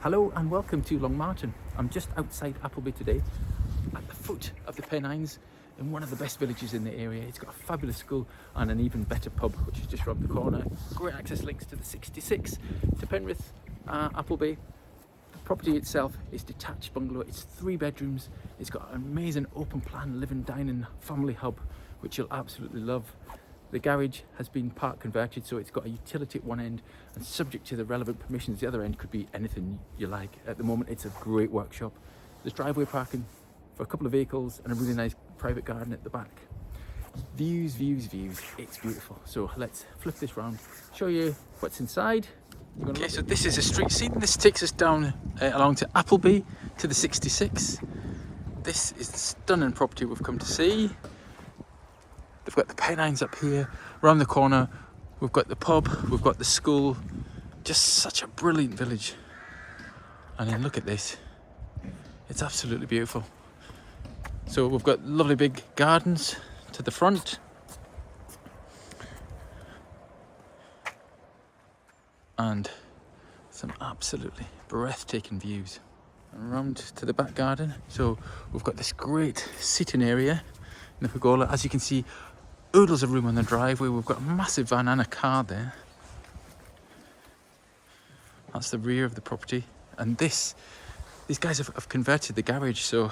Hello and welcome to Long Marton. I'm just outside Appleby today, at the foot of the Pennines, in one of the best villages in the area. It's got a fabulous school and an even better pub, which is just around the corner. Great access links to the 66 to Penrith, Appleby. The property itself is detached bungalow. It's 3 bedrooms. It's got an amazing open plan living, dining, family hub, which you'll absolutely love. The garage has been part converted, so it's got a utility at one end, and subject to the relevant permissions, the other end could be anything you like. At the moment, it's a great workshop. There's driveway parking for a couple of vehicles and a really nice private garden at the back. Views, views, views. It's beautiful. So let's flip this round, show you what's inside. Okay, so this is a street scene. This takes us down along to Appleby to the 66. This is the stunning property we've come to see. They've got the Pennines up here. Around the corner, we've got the pub, we've got the school. Just such a brilliant village. And then look at this. It's absolutely beautiful. So we've got lovely big gardens to the front. And some absolutely breathtaking views. And around to the back garden. So we've got this great seating area in the pergola. As you can see, oodles of room on the driveway. We've got a massive van and a car there. That's the rear of the property. And these guys have converted the garage, so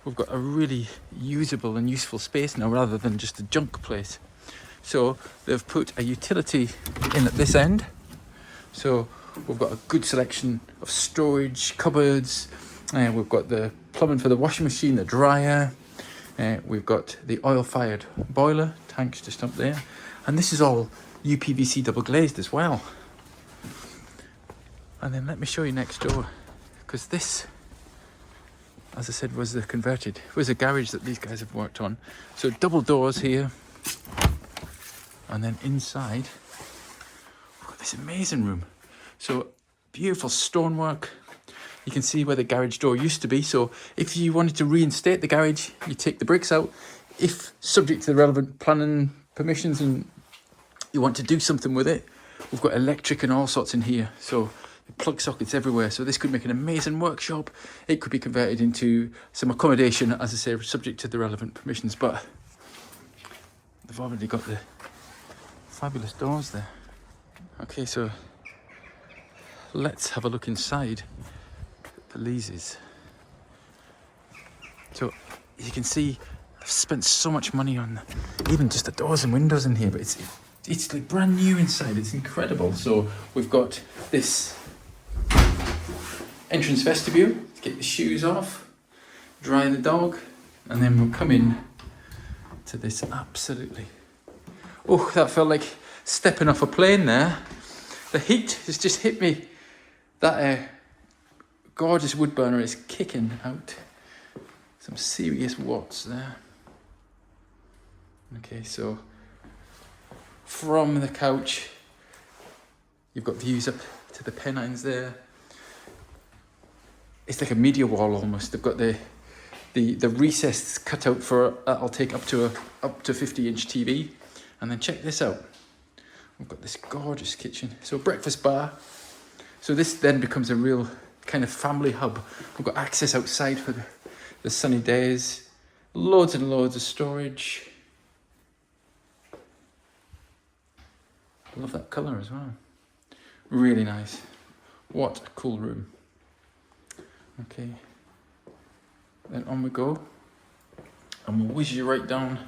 we've got a really usable and useful space now rather than just a junk place. So they've put a utility in at this end. So we've got a good selection of storage, cupboards. We've got the plumbing for the washing machine, the dryer. We've got the oil-fired boiler, tanks just up there. And this is all UPVC double glazed as well. And then let me show you next door, because this, as I said, was the converted. It was a garage that these guys have worked on. So double doors here. And then inside, we've got this amazing room. So beautiful stonework. You can see where the garage door used to be. So if you wanted to reinstate the garage, you take the bricks out. If subject to the relevant planning permissions and you want to do something with it, we've got electric and all sorts in here. So plug sockets everywhere. So this could make an amazing workshop. It could be converted into some accommodation, as I say, subject to the relevant permissions. But they've already got the fabulous doors there. Okay, so let's have a look inside the Leazes. So you can see I've spent so much money on even just the doors and windows in here, but it's like brand new inside. It's incredible. So we've got this entrance vestibule to get the shoes off, dry the dog, and then we'll come in to this absolutely, oh, that felt like stepping off a plane there. The heat has just hit me. That gorgeous wood burner is kicking out some serious watts there. Okay, so from the couch, you've got views up to the Pennines there. It's like a media wall almost. They've got the recess cut out for that'll take up to 50-inch TV. And then check this out. We've got this gorgeous kitchen. So breakfast bar. So this then becomes a real kind of family hub. We've got access outside for the sunny days. Loads and loads of storage. I love that colour as well. Really nice. What a cool room. Okay. Then on we go. And we'll whiz you right down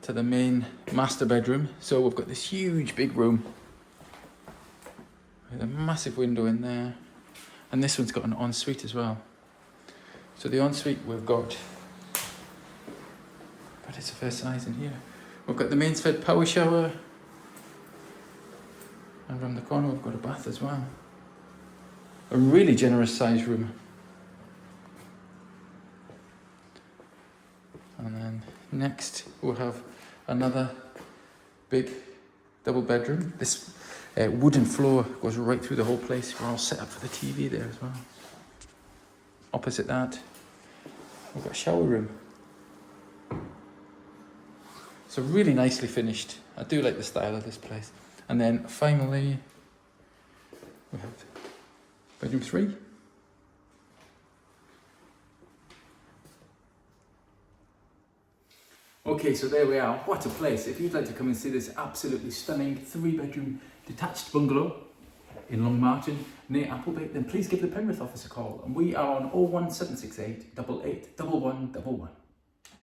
to the main master bedroom. So we've got this huge big room with a massive window in there, and this one's got an ensuite as well. So the ensuite we've got, but it's a fair size in here. We've got the mains fed power shower, and around the corner we've got a bath as well. A really generous size room. And then next we'll have another big double bedroom. This wooden floor goes right through the whole place. We're all set up for the TV there as well. Opposite that, we've got a shower room. So really nicely finished. I do like the style of this place. And then finally, we have Bedroom 3. Okay, so there we are. What a place. If you'd like to come and see this absolutely stunning 3-bedroom detached bungalow in Long Marton near Appleby, then please give the Penrith office a call. And we are on 01768 88 1111.